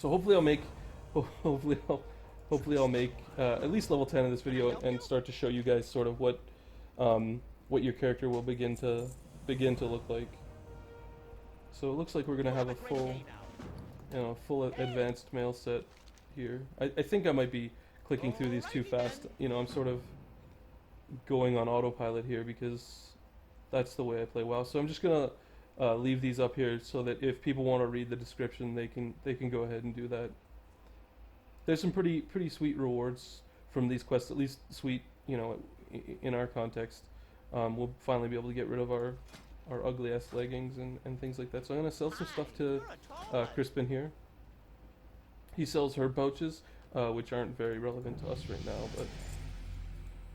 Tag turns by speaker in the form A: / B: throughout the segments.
A: So hopefully I'll make, hopefully I'll make at least level 10 in this video and start to show you guys sort of what your character will begin to look like. So it looks like we're gonna have a full, full advanced male set here. I think I might be clicking through these too fast. I'm sort of going on autopilot here because that's the way I play WoW. So I'm just gonna leave these up here so that if people want to read the description, they can go ahead and do that. There's some pretty sweet rewards from these quests, at least sweet, in our context. We'll finally be able to get rid of our ugly ass leggings and things like that. So I'm gonna sell some stuff to Crispin here. He sells herb pouches, which aren't very relevant to us right now, but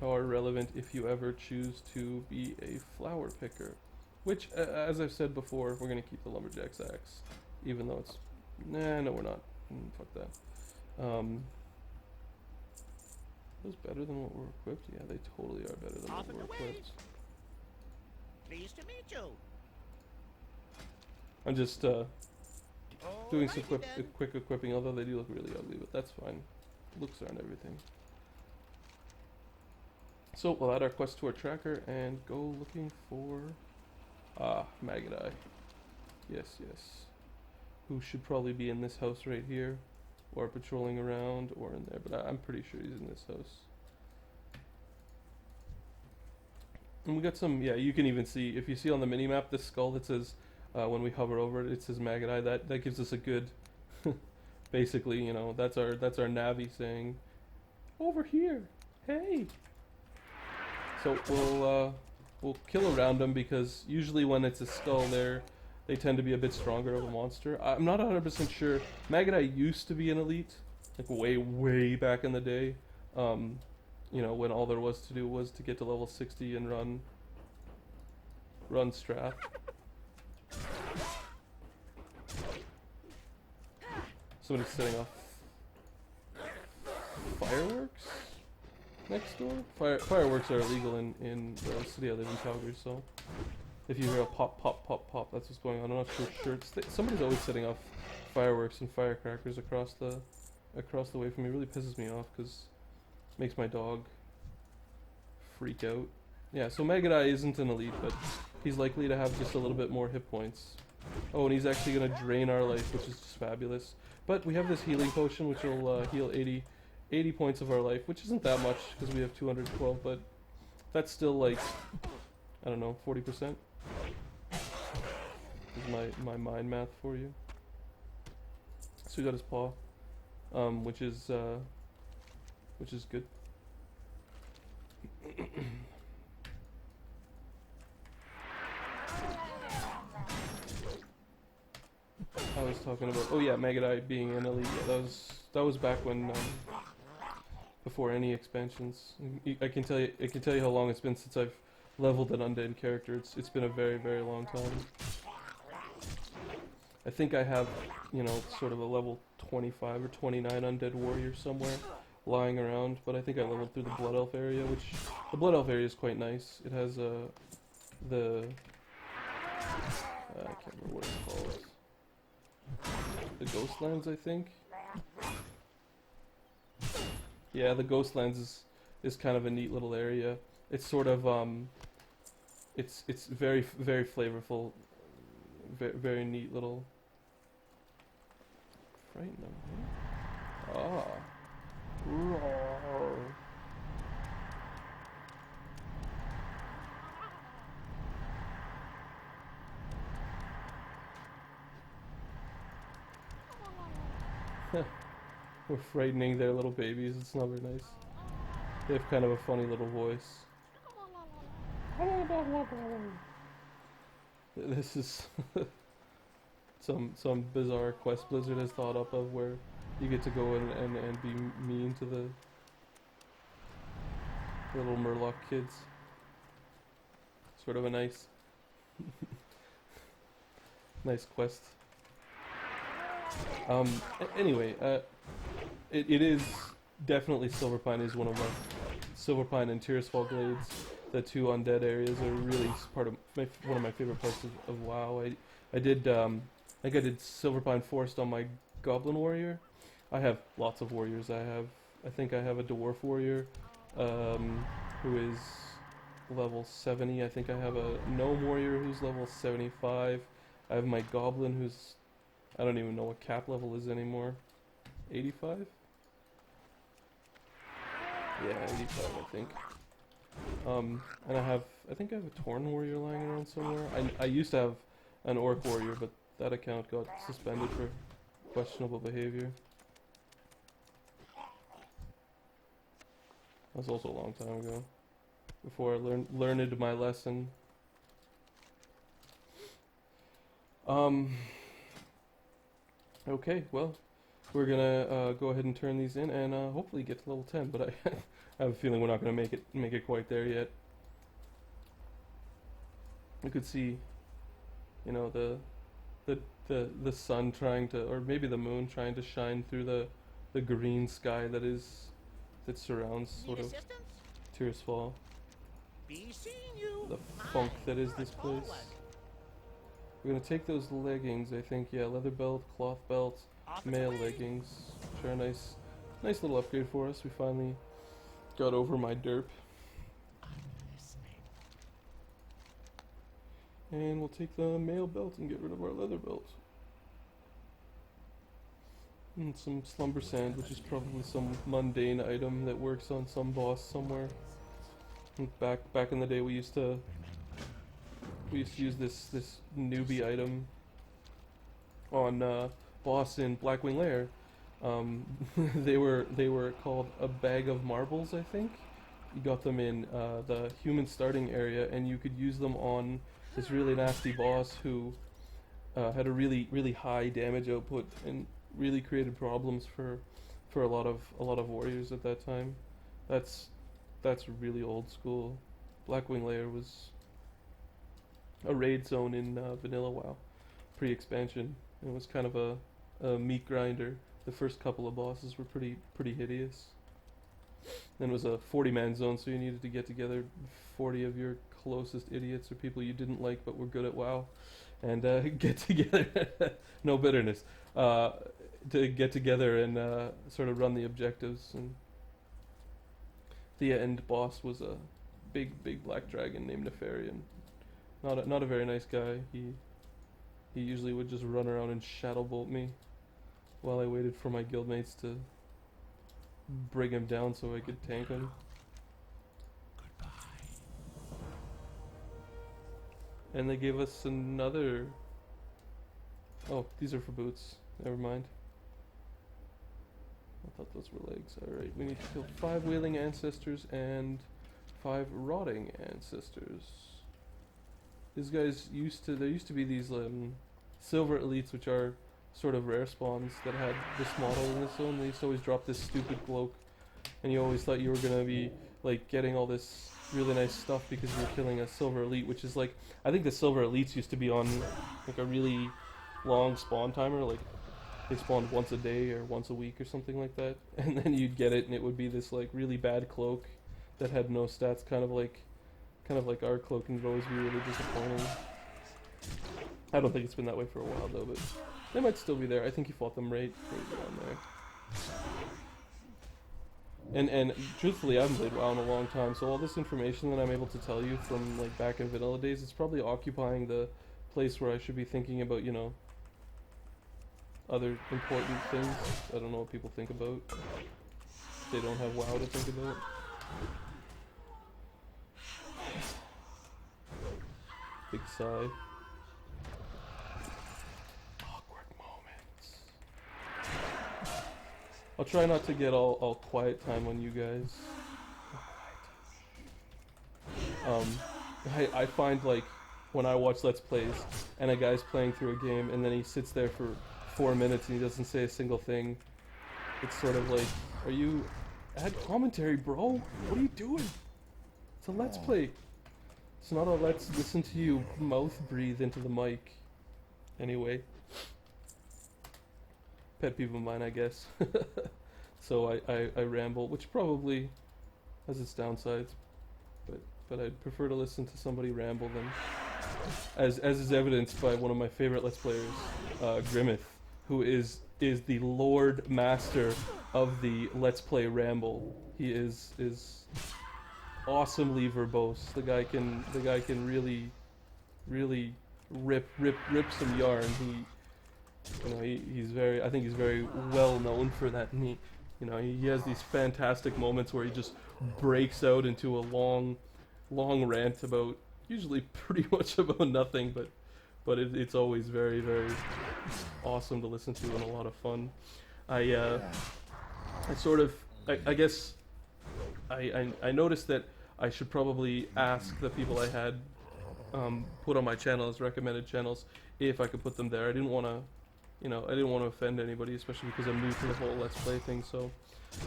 A: are relevant if you ever choose to be a flower picker. Which, as I've said before, we're gonna keep the lumberjack's axe, even though it's no, we're not. Fuck that. Those better than what we're equipped? Yeah, they totally are better than what we're equipped.
B: Pleased to meet you.
A: I'm just doing some quick equipping, although they do look really ugly, but that's fine. Looks aren't everything. So we'll add our quest to our tracker and go looking for Maggot Eye. Yes. Who should probably be in this house right here, or patrolling around, or in there, but I'm pretty sure he's in this house. And we got some, yeah, you can even see, if you see on the mini-map, this skull that says, when we hover over it, it says Maggot Eye. That gives us a good, basically, that's our Navi saying, over here, hey! So we'll kill around them, because usually when it's a skull they tend to be a bit stronger of a monster. I'm not 100% sure. Maggot Eye used to be an elite, like way back in the day. When all there was to do was to get to level 60 and run Strath. Somebody's setting off fireworks next door? Fireworks are illegal in the city I live in, Calgary, so if you hear a pop, that's what's going on. I'm not sure. Somebody's always setting off fireworks and firecrackers across the way from me. It really pisses me off because it makes my dog freak out. Yeah, so Maggot Eye isn't an elite, but he's likely to have just a little bit more hit points. Oh, and he's actually going to drain our life, which is just fabulous. But we have this healing potion, which will heal 80 points of our life, which isn't that much because we have 212, but that's still like, I don't know, 40%. Is my mind math for you. So we got his paw, which is good. I was talking about, oh yeah, Maggot Eye being an elite. Yeah, that was back when before any expansions. I can tell you how long it's been since I've leveled an undead character. It's been a very long time. I think I have, sort of a level 25 or 29 undead warrior somewhere lying around, but I think I leveled through the Blood Elf area, which the Blood Elf area is quite nice. It has I can't remember what it's called. The Ghostlands, I think. Yeah, the Ghostlands is kind of a neat little area. It's sort of it's very flavorful, very neat little. Frighten them. Huh? Ah. Roar. We're frightening their little babies. It's not very nice. They have kind of a funny little voice. This is some bizarre quest Blizzard has thought up of where you get to go and be mean to the little Murloc kids. Sort of a nice quest. Anyway, it is definitely Silverpine is one of my Silverpine and Tirisfal Glades. The two undead areas are really part of one of my favorite parts of WoW. I think I did Silverpine Forest on my Goblin Warrior. I have lots of warriors. I think I have a Dwarf Warrior, who is level 70. I think I have a Gnome Warrior who's level 75. I have my Goblin who's, I don't even know what cap level is anymore. 85? Yeah, 85 I think. And I think I have a Torn Warrior lying around somewhere. I used to have an Orc Warrior, but that account got suspended for questionable behavior. That was also a long time ago, before I learned my lesson. Okay, well, we're gonna go ahead and turn these in and hopefully get to level 10, but I I have a feeling we're not gonna make it quite there yet. You could see, you know, the sun trying to, or maybe the moon trying to shine through the green sky that surrounds sort of Tears Fall.
B: Be seeing you.
A: The funk that is this place. We're gonna take those leggings, I think. Yeah, leather belt, cloth belt, male leggings. Sure, nice little upgrade for us. We finally got over my derp. And we'll take the male belt and get rid of our leather belt. And some slumber sand, which is probably some mundane item that works on some boss somewhere. And back in the day, we used to use this newbie item on boss in Blackwing Lair. They were called a bag of marbles, I think. You got them in the human starting area, and you could use them on this really nasty boss who had a really high damage output and really created problems for a lot of warriors at that time. That's really old school. Blackwing Lair was a raid zone in vanilla WoW, pre-expansion. It was kind of a meat grinder. The first couple of bosses were pretty hideous. Then it was a 40-man zone, so you needed to get together 40 of your closest idiots or people you didn't like but were good at WoW, and get together. No bitterness. To get together and sort of run the objectives. And the end boss was a big black dragon named Nefarian. Not a very nice guy. He usually would just run around and shadow bolt me while I waited for my guildmates to bring him down so I could tank him. And they gave us another... Oh, these are for boots. Never mind. I thought those were legs. Alright, we need to kill 5 wailing ancestors and 5 rotting ancestors. These guys there used to be these silver elites, which are sort of rare spawns that had this model in this zone. They used to always drop this stupid cloak, and you always thought you were gonna be like getting all this really nice stuff because you were killing a silver elite, which is like, I think the silver elites used to be on like a really long spawn timer, like they spawned once a day or once a week or something like that, and then you'd get it and it would be this like really bad cloak that had no stats, kind of like our cloak, and it'd always be really disappointing. I don't think it's been that way for a while though, but they might still be there. I think you fought them right down there. And truthfully, I haven't played WoW in a long time, so all this information that I'm able to tell you from like back in vanilla days, it's probably occupying the place where I should be thinking about, you know, other important things. I don't know what people think about. They don't have WoW to think about. Big sigh. Awkward moments. I'll try not to get all quiet time on you guys. I find like when I watch Let's Plays and a guy's playing through a game and then he sits there for 4 minutes and he doesn't say a single thing, it's sort of like, are you... add commentary, bro? What are you doing? It's a Let's Play. It's not a let's listen to you mouth breathe into the mic. Anyway. Pet peeve of mine, I guess. So I ramble, which probably has its downsides, but I'd prefer to listen to somebody ramble than, as is evidenced by one of my favorite Let's Players, Grimmeth, who is the Lord Master of the Let's Play Ramble. He is awesomely verbose. The guy can really rip some yarn. He's very, I think he's very well known for that. And he has these fantastic moments where he just breaks out into a long rant about, usually pretty much about nothing, but it's always very awesome to listen to and a lot of fun. I guess I noticed that I should probably ask the people I had put on my channel as recommended channels if I could put them there. I didn't want to offend anybody, especially because I'm new to the whole Let's Play thing. So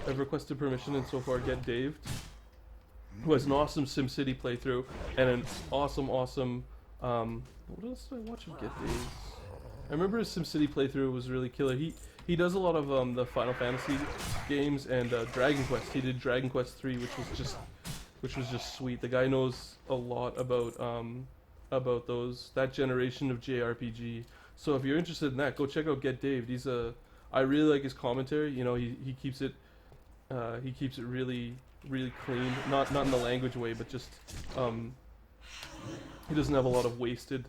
A: I've requested permission, and so far Get Daved, who has an awesome SimCity playthrough and an awesome what else did I watch of Get Daved? I remember his SimCity playthrough was really killer. He does a lot of the Final Fantasy games and Dragon Quest. He did Dragon Quest 3, which was just sweet. The guy knows a lot about that generation of JRPG. So if you're interested in that, go check out Get Daved. I really like his commentary. He keeps it really clean. Not in the language way, but just he doesn't have a lot of wasted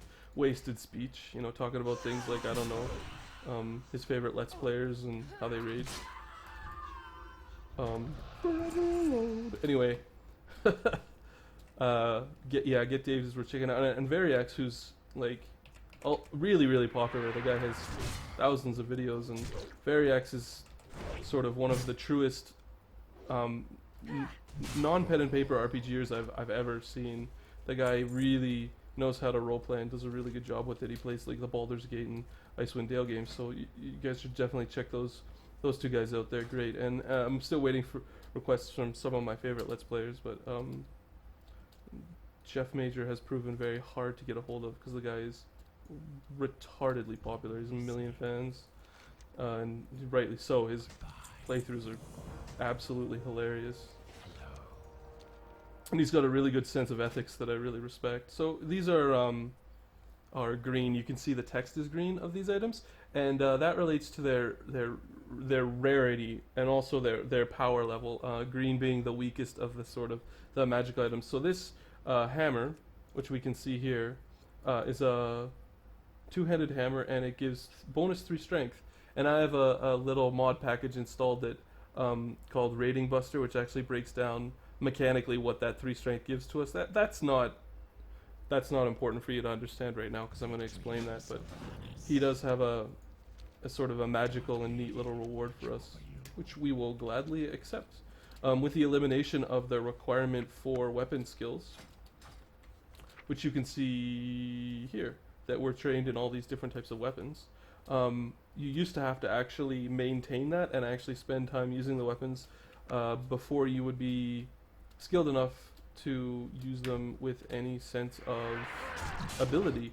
A: speech. Talking about things like, I don't know, his favorite Let's Players and how they rage. Anyway, Get Daves is worth checking out, and Variax, who's like really popular. The guy has thousands of videos, and Variax is sort of one of the truest non-pen and paper RPGers I've ever seen. The guy really knows how to roleplay and does a really good job with it. He plays like the Baldur's Gate and Icewind Dale games, so you guys should definitely check those two guys out. They're great, and I'm still waiting for requests from some of my favorite Let's Players, but Jeff Major has proven very hard to get a hold of because the guy is retardedly popular. He's a million fans, and rightly so. His playthroughs are absolutely hilarious. And he's got a really good sense of ethics that I really respect. So these are green. You can see the text is green of these items, and that relates to their rarity and also their power level. Green being the weakest of the magic items. So this hammer, which we can see here, is a two-handed hammer, and it gives bonus 3 strength. And I have a little mod package installed that called Rating Buster, which actually breaks down mechanically what that 3 strength gives to us. That's not important for you to understand right now, because I'm going to explain that, but he does have a sort of a magical and neat little reward for us, which we will gladly accept. With the elimination of the requirement for weapon skills, which you can see here, that we're trained in all these different types of weapons. You used to have to actually maintain that and actually spend time using the weapons before you would be skilled enough to use them with any sense of ability.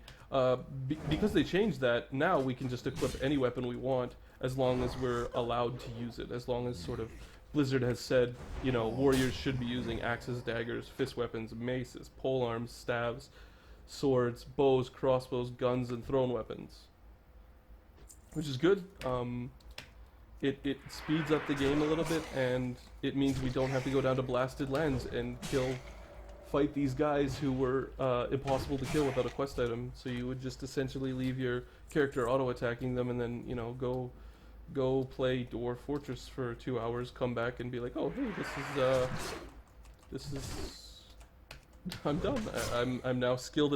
A: Because they changed that, now we can just equip any weapon we want as long as we're allowed to use it, as long as sort of Blizzard has said, warriors should be using axes, daggers, fist weapons, maces, polearms, staves, swords, bows, crossbows, guns, and thrown weapons. Which is good. It speeds up the game a little bit, and it means we don't have to go down to Blasted Lands and fight these guys who were impossible to kill without a quest item. So you would just essentially leave your character auto-attacking them, and then go play Dwarf Fortress for 2 hours, come back and be like, oh hey, this is I'm done. I'm now skilled